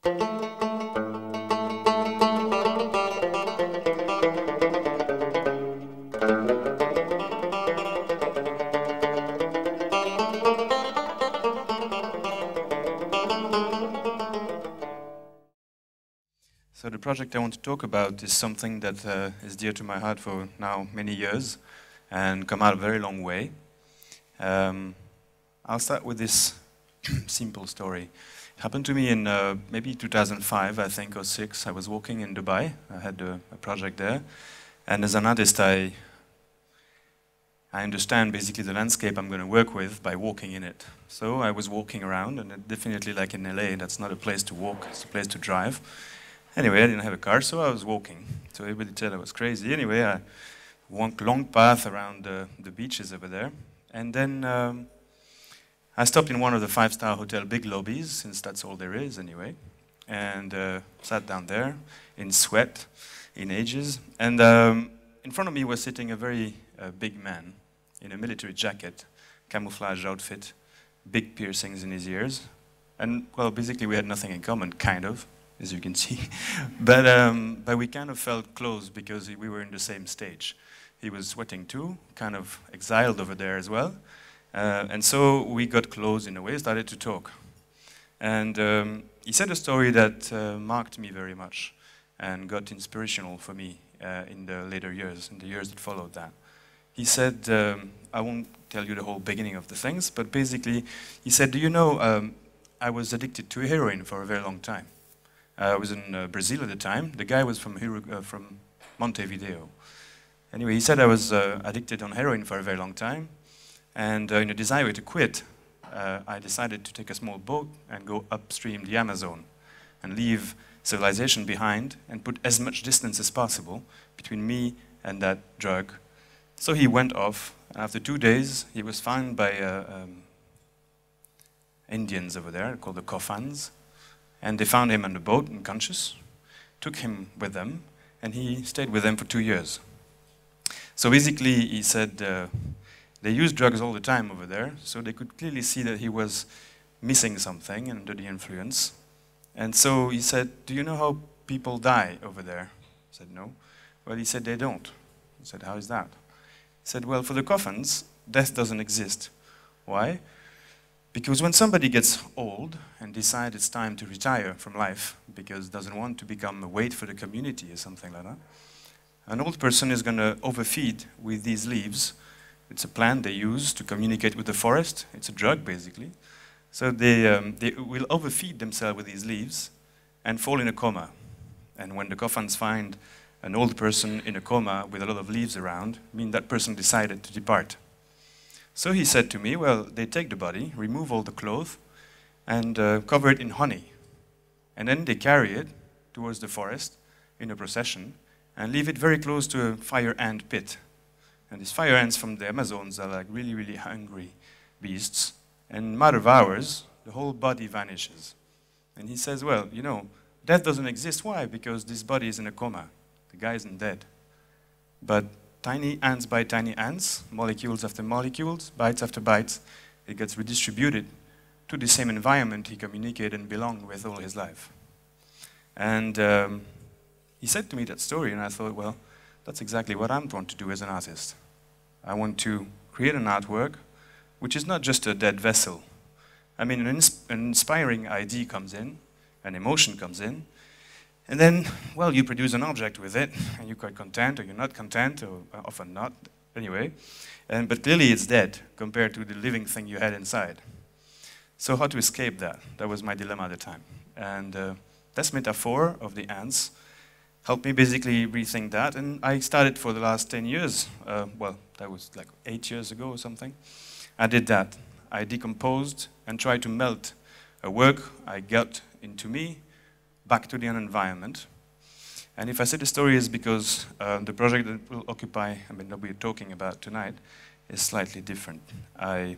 So the project I want to talk about is something that is dear to my heart for now many years and come out a very long way. I'll start with this simple story. It happened to me in maybe 2005, I think, or 6. I was walking in Dubai. I had a project there. And as an artist, I understand basically the landscape I'm going to work with by walking in it. So I was walking around, and definitely like in LA, that's not a place to walk, it's a place to drive. Anyway, I didn't have a car, so I was walking. So everybody said I was crazy. Anyway, I walked a long path around the beaches over there. And then I stopped in one of the 5-star hotel big lobbies, since that's all there is anyway, and sat down there in sweat, in ages. And in front of me was sitting a very big man in a military jacket, camouflage outfit, big piercings in his ears. And, well, basically we had nothing in common, kind of, as you can see. But we kind of felt close because we were in the same stage. He was sweating too, kind of exiled over there as well. And so we got close in a way, started to talk. And he said a story that marked me very much and got inspirational for me in the later years, in the years that followed that. He said, I won't tell you the whole beginning of the things, but basically he said, do you know, I was addicted to heroin for a very long time. I was in Brazil at the time. The guy was from Montevideo. Anyway, he said I was addicted on heroin for a very long time. And in a desire to quit, I decided to take a small boat and go upstream the Amazon and leave civilization behind and put as much distance as possible between me and that drug. So he went off. After 2 days, he was found by Indians over there called the Coffans. And they found him on the boat, unconscious, took him with them, and he stayed with them for 2 years. So basically, he said they used drugs all the time over there, so they could clearly see that he was missing something under the influence. And so he said, do you know how people die over there? I said, no. Well, he said, they don't. I said, how is that? He said, well, for the coffins, death doesn't exist. Why? Because when somebody gets old and decides it's time to retire from life because doesn't want to become a weight for the community or something like that, an old person is going to overfeed with these leaves. It's a plant they use to communicate with the forest. It's a drug, basically. So they will overfeed themselves with these leaves and fall in a coma. And when the coffins find an old person in a coma with a lot of leaves around, I mean that person decided to depart. So he said to me, well, they take the body, remove all the clothes, and cover it in honey. And then they carry it towards the forest in a procession and leave it very close to a fire ant pit. And these fire ants from the Amazons are like really, really hungry beasts. And in a matter of hours, the whole body vanishes. And he says, well, you know, death doesn't exist. Why? Because this body is in a coma. The guy isn't dead. But tiny ants by tiny ants, molecules after molecules, bytes after bytes, it gets redistributed to the same environment he communicated and belonged with all his life. And he said to me that story, and I thought, well, that's exactly what I'm trying to do as an artist. I want to create an artwork which is not just a dead vessel. I mean, an inspiring idea comes in, an emotion comes in, and then, well, you produce an object with it, and you're quite content, or you're not content, or often not, anyway. But clearly it's dead compared to the living thing you had inside. So how to escape that? That was my dilemma at the time. And this metaphor of the ants helped me basically rethink that. And I started for the last 10 years. Well, that was like 8 years ago or something. I did that. I decomposed and tried to melt a work I got into me back to the environment. And if I say the story is because the project that will occupy, that we're talking about tonight, is slightly different. I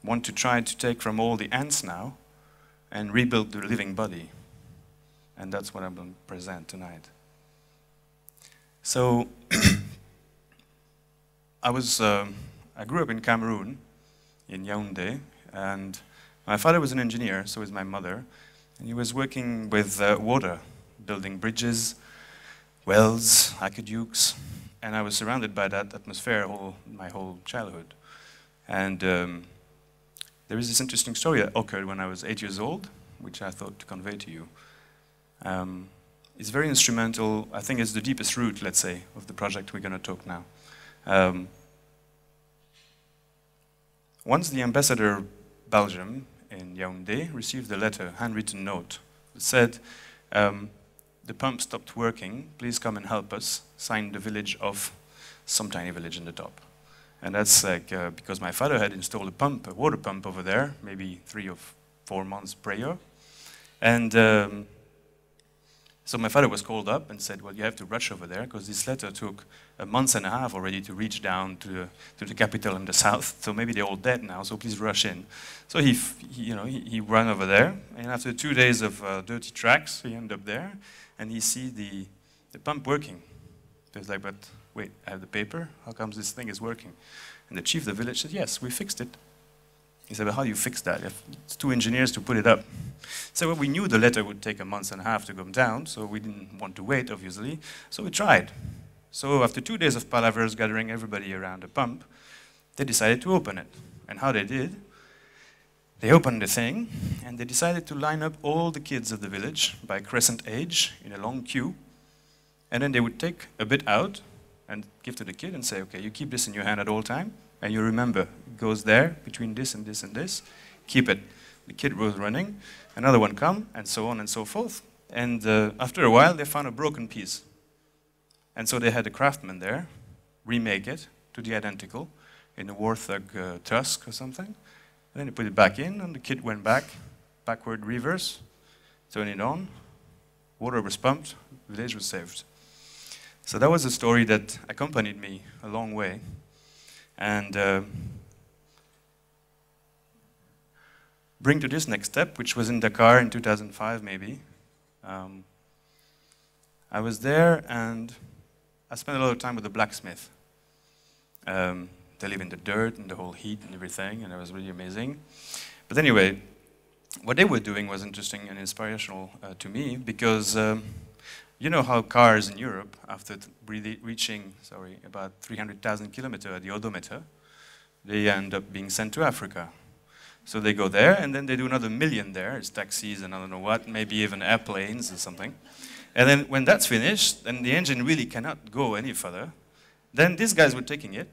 want to try to take from all the ants now and rebuild the living body. And that's what I'm going to present tonight. So, I grew up in Cameroon, in Yaoundé, and my father was an engineer, so was my mother. And he was working with water, building bridges, wells, aqueducts, and I was surrounded by that atmosphere my whole childhood. And there is this interesting story that occurred when I was 8 years old, which I thought to convey to you. It's very instrumental. I think it's the deepest root, let's say, of the project we're going to talk now. Once the ambassador of Belgium in Yaoundé received a letter, handwritten note, that said, the pump stopped working, please come and help us, signed the village of some tiny village in the top. And that's like, because my father had installed a water pump over there, maybe 3 or 4 months prior. And so my father was called up and said, well, you have to rush over there, because this letter took a month and a half already to reach down to the capital in the south, so maybe they're all dead now, so please rush in. So he ran over there, and after 2 days of dirty tracks, he ended up there, and he see the pump working. So he's like, but wait, I have the paper, how comes this thing is working? And the chief of the village said, yes, we fixed it. He said, well, how do you fix that? It's 2 engineers to put it up. So well, we knew the letter would take a month and a half to come down, so we didn't want to wait, obviously. So we tried. So after 2 days of palavers gathering everybody around the pump, they decided to open it. And how they did, they opened the thing, and they decided to line up all the kids of the village by crescent age in a long queue. And then they would take a bit out and give to the kid and say, okay, you keep this in your hand at all time. And you remember, it goes there, between this and this and this, keep it. The kid was running, another one come, and so on and so forth. And after a while, they found a broken piece. And so they had a craftsman there, remake it to the identical, in a warthog tusk or something. And then they put it back in, and the kid went back, backward reverse, turn it on, water was pumped, the village was saved. So that was a story that accompanied me a long way. And bring to this next step, which was in Dakar in 2005, maybe. I was there, and I spent a lot of time with the blacksmith. They live in the dirt and the whole heat and everything, and it was really amazing. But anyway, what they were doing was interesting and inspirational to me, because you know how cars in Europe, after reaching, about 300,000 kilometers at the odometer, they end up being sent to Africa. So they go there, and then they do another 1 million there. It's taxis and I don't know what, maybe even airplanes or something. And then when that's finished, and the engine really cannot go any further, then these guys were taking it,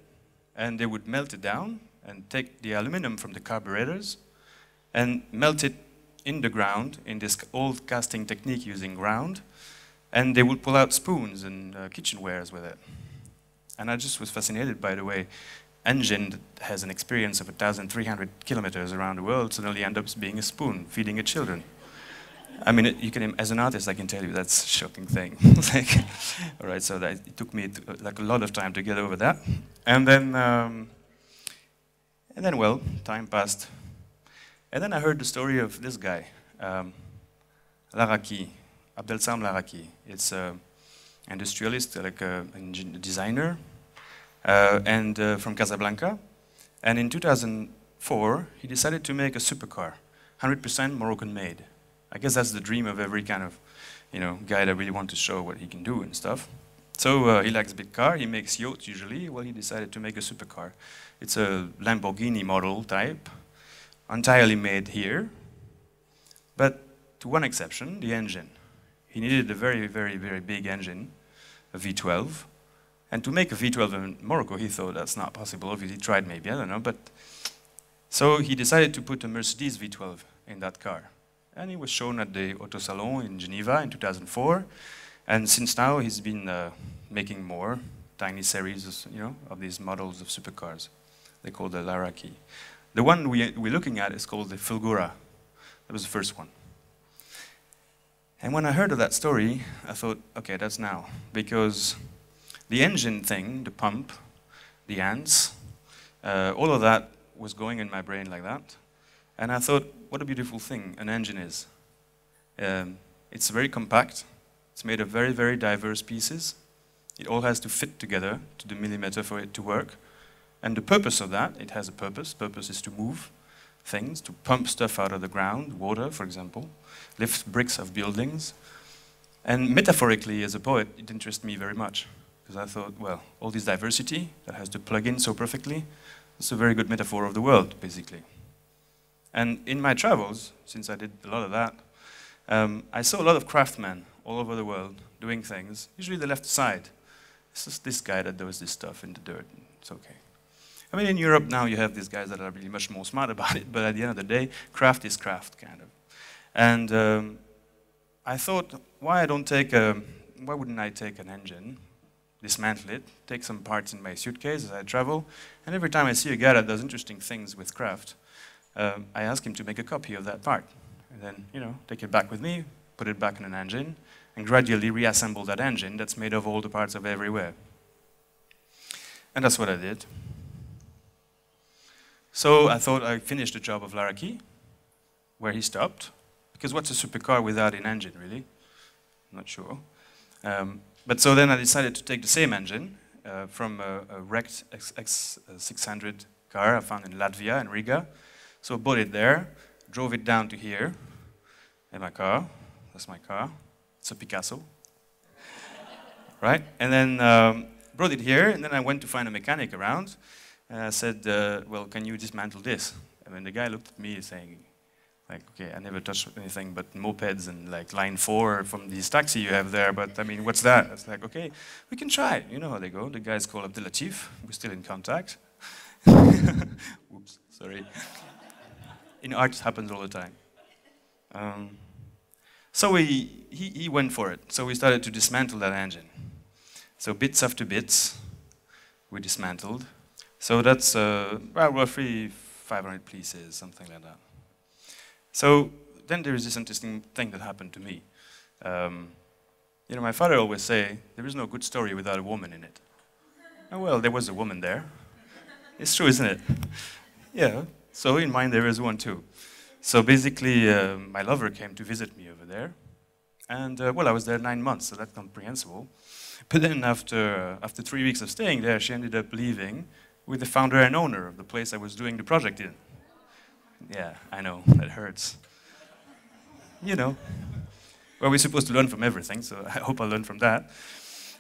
and they would melt it down, and take the aluminum from the carburetors, and melt it in the ground, in this old casting technique using ground, and they would pull out spoons and kitchenwares with it. And I just was fascinated by the way engine that has an experience of 1,300 kilometers around the world suddenly ends up being a spoon, feeding its children. I mean, you can, as an artist, I can tell you that's a shocking thing. All right, so it took me like a lot of time to get over that. And then, well, time passed. And then I heard the story of this guy, Laraki. Abdeslam Laraki. It's an industrialist, like a designer, and from Casablanca. And in 2004, he decided to make a supercar, 100% Moroccan made. I guess that's the dream of every kind of, guy that really wants to show what he can do and stuff. So he likes big car. He makes yachts usually. Well, he decided to make a supercar. It's a Lamborghini model type, entirely made here, but to one exception, the engine. He needed a very, very, very big engine, a V12. And to make a V12 in Morocco, he thought that's not possible. Obviously, he tried maybe, I don't know. But so he decided to put a Mercedes V12 in that car. And he was shown at the Auto Salon in Geneva in 2004. And since now, he's been making more tiny series, of these models of supercars. They're called the Laraki. The one we're looking at is called the Fulgara. That was the first one. And when I heard of that story, I thought, okay, that's now. Because the engine thing, the pump, the ants, all of that was going in my brain like that. And I thought, what a beautiful thing an engine is. It's very compact. It's made of very, very diverse pieces. It all has to fit together to the millimeter for it to work. And the purpose of that, it has a purpose. Purpose is to move. things, to pump stuff out of the ground, water, for example, lift bricks of buildings. And metaphorically, as a poet, it interested me very much, because I thought, well, all this diversity that has to plug in so perfectly, it's a very good metaphor of the world, basically. And in my travels, since I did a lot of that, I saw a lot of craftsmen all over the world doing things. Usually they left aside. It's just this guy that does this stuff in the dirt. It's okay. I mean, in Europe now you have these guys that are really much more smart about it, but at the end of the day, craft is craft, kind of. And I thought, why wouldn't I take an engine, dismantle it, take some parts in my suitcase as I travel, and every time I see a guy that does interesting things with craft, I ask him to make a copy of that part. And then, you know, take it back with me, put it back in an engine, and gradually reassemble that engine that's made of all the parts of everywhere. And that's what I did. So I thought I'd finish the job of Laraki, where he stopped. Because what's a supercar without an engine, really? I'm not sure. But so then I decided to take the same engine from a wrecked X600 car I found in Latvia, in Riga. So I bought it there, drove it down to here, in my car. That's my car. It's a Picasso. Right? And then brought it here, and then I went to find a mechanic around. And I said, well, can you dismantle this? And then the guy looked at me saying, like, okay, I never touched anything but mopeds and like line 4 from this taxi you have there, but I mean, what's that? It's like, okay, we can try. You know how they go. The guy's called Abdeslam. We're still in contact. Oops, sorry. In art, it happens all the time. So he went for it. So we started to dismantle that engine. So bits after bits, we dismantled. So that's well, roughly 500 pieces, something like that. So then there is this interesting thing that happened to me. You know, my father always say, there is no good story without a woman in it. Oh, well, there was a woman there. It's true, isn't it? Yeah, so in mine there is one too. So basically, my lover came to visit me over there. And, well, I was there 9 months, so that's comprehensible. But then after 3 weeks of staying there, she ended up leaving with the founder and owner of the place I was doing the project in. Yeah, I know, that hurts. You know. Well, we're supposed to learn from everything, so I hope I learned from that.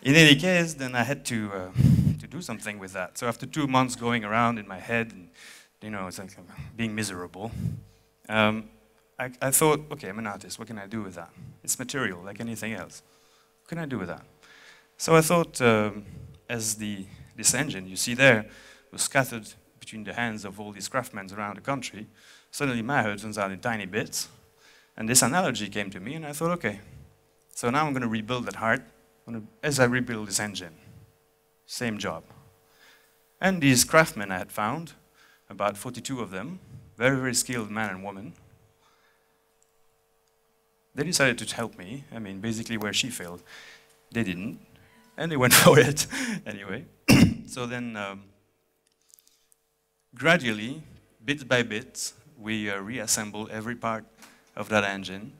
In any case, then I had to do something with that. So after 2 months going around in my head, and, you know, it's like being miserable, I thought, okay, I'm an artist, what can I do with that? It's material, like anything else. What can I do with that? So I thought, as this engine you see there was scattered between the hands of all these craftsmen around the country, suddenly my heart turns out in tiny bits. And this analogy came to me, and I thought, okay, so now I'm going to rebuild that heart as I rebuild this engine. Same job. And these craftsmen I had found, about 42 of them, very, very skilled man and woman, they decided to help me. I mean, basically where she failed, they didn't. And they went for it anyway. So then, gradually, bit by bit, we reassemble every part of that engine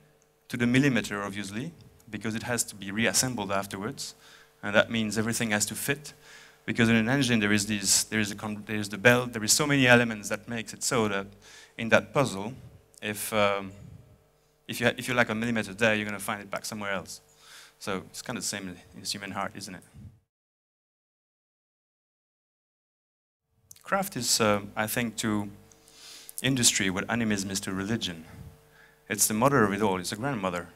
to the millimeter, obviously, because it has to be reassembled afterwards. And that means everything has to fit. Because in an engine, there is the belt, there is so many elements that makes it so that in that puzzle, if you lack a millimeter there, you're going to find it back somewhere else. So it's kind of the same in the human heart, isn't it? Craft is, I think, to industry what animism is to religion. It's the mother of it all. It's the grandmother.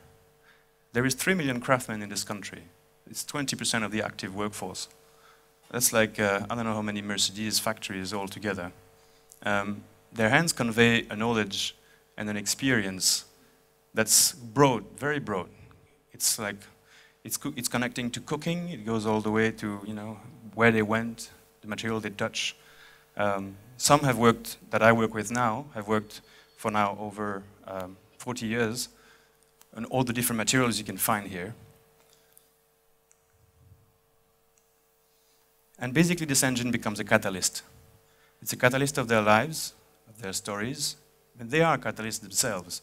There is 3 million craftsmen in this country. It's 20% of the active workforce. That's like, I don't know how many Mercedes factories altogether. Their hands convey a knowledge and an experience that's broad, very broad. It's like, it's connecting to cooking. It goes all the way to, you know, where they went, the material they touch. Some have worked, that I work with now, have worked for now over 40 years on all the different materials you can find here. And basically this engine becomes a catalyst. It's a catalyst of their lives, of their stories, and they are catalysts themselves.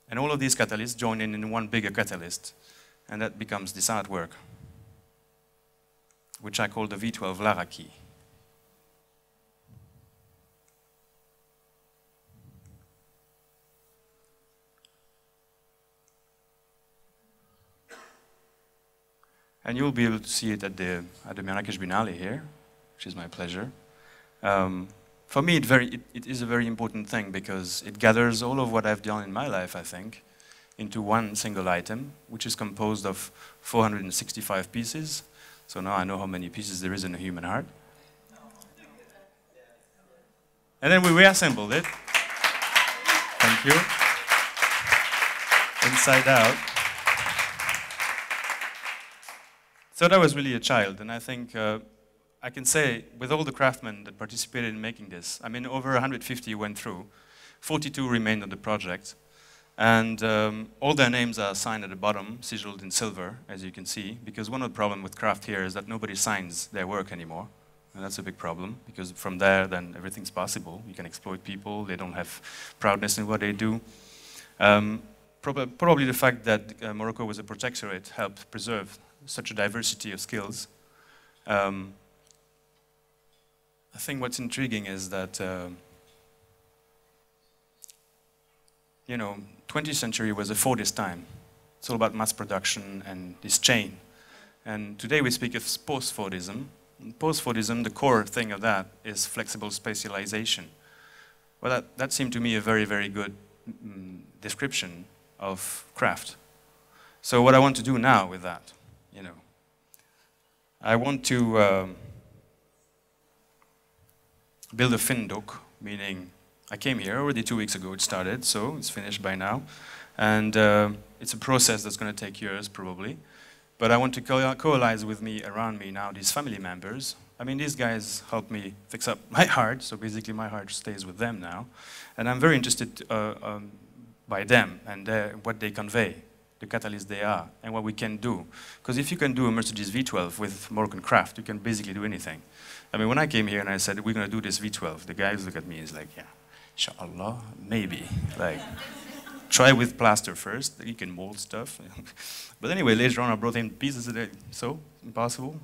And all of these catalysts join in one bigger catalyst, and that becomes this artwork, which I call the V12 Laraki. And you'll be able to see it at the Marrakech Biennale here, which is my pleasure. For me, it is a very important thing because it gathers all of what I've done in my life, I think, into one single item, which is composed of 465 pieces. So now I know how many pieces there is in a human heart. And then we reassembled it. Thank you. Inside out. So that was really a child, and I think I can say, with all the craftsmen that participated in making this, I mean, over 150 went through, 42 remained on the project, and all their names are signed at the bottom, sigiled in silver, as you can see, because one of the problems with craft here is that nobody signs their work anymore, and that's a big problem, because from there, then everything's possible. You can exploit people, they don't have proudness in what they do. Probably the fact that Morocco was a protectorate helped preserve such a diversity of skills. I think what's intriguing is that, you know, 20th century was a Fordist time. It's all about mass production and this chain. And today we speak of post-Fordism. In post-Fordism, the core thing of that is flexible specialization. Well, that seemed to me a very, very good description of craft. So what I want to do now with that, you know, I want to build a finduk, meaning I came here already 2 weeks ago, it started, so it's finished by now. And it's a process that's going to take years, probably. But I want to coalesce with me, around me now, these family members. I mean, these guys help me fix up my heart, so basically my heart stays with them now. And I'm very interested by them and what they convey, the catalyst they are, and what we can do. Because if you can do a Mercedes V12 with Moroccan craft, you can basically do anything. I mean, when I came here and I said, we're going to do this V12, the guys look at me and is like, yeah, inshallah, maybe. Like, try with plaster first, you can mold stuff. But anyway, later on I brought in pieces of it, so, impossible.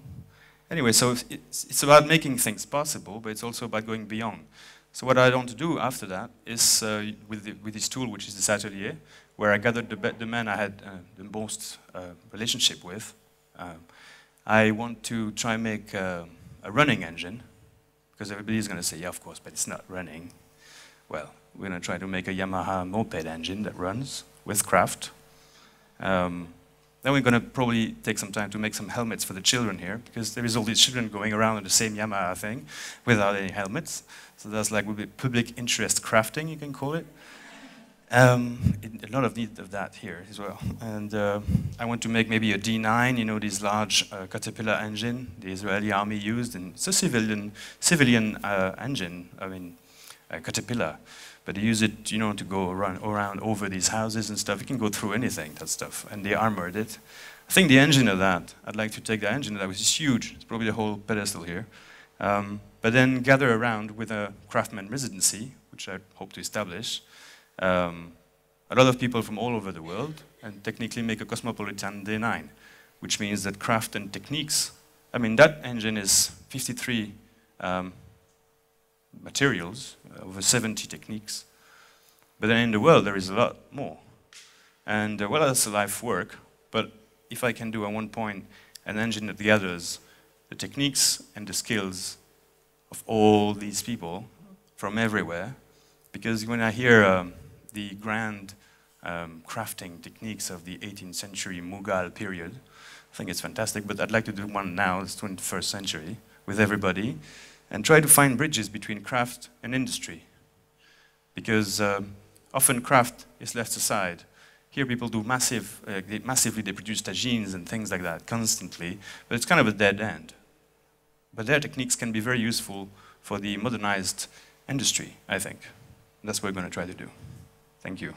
Anyway, so it's about making things possible, but it's also about going beyond. So what I want to do after that is, with this tool, which is this atelier, where I gathered the men I had the most relationship with, I want to try and make a running engine, because everybody's going to say, yeah, of course, but it's not running. Well, we're going to try to make a Yamaha moped engine that runs with craft. Then we're going to probably take some time to make some helmets for the children here, because there is all these children going around in the same Yamaha thing without any helmets. So that's like public interest crafting, you can call it. A lot of need of that here as well. And I want to make maybe a D9, you know, this large Caterpillar engine the Israeli army used. And it's a civilian engine, I mean, Caterpillar. But they use it, you know, to go around over these houses and stuff. You can go through anything, that stuff. And they armored it. I think the engine of that, I'd like to take the engine of that, which is huge. It's probably the whole pedestal here. But then gather around with a craftsman residency, which I hope to establish. A lot of people from all over the world, and technically make a cosmopolitan D9, which means that craft and techniques, I mean, that engine is 53 materials, over 70 techniques, but then in the world there is a lot more. And well, that's a life work, but if I can do at one point an engine that gathers the techniques and the skills of all these people from everywhere, because when I hear the grand crafting techniques of the 18th century Mughal period, I think it's fantastic, but I'd like to do one now, it's 21st century, with everybody, and try to find bridges between craft and industry. Because often craft is left aside. Here people do massively they produce tagines and things like that constantly, but it's kind of a dead end. But their techniques can be very useful for the modernized industry, I think. That's what we're going to try to do. Thank you.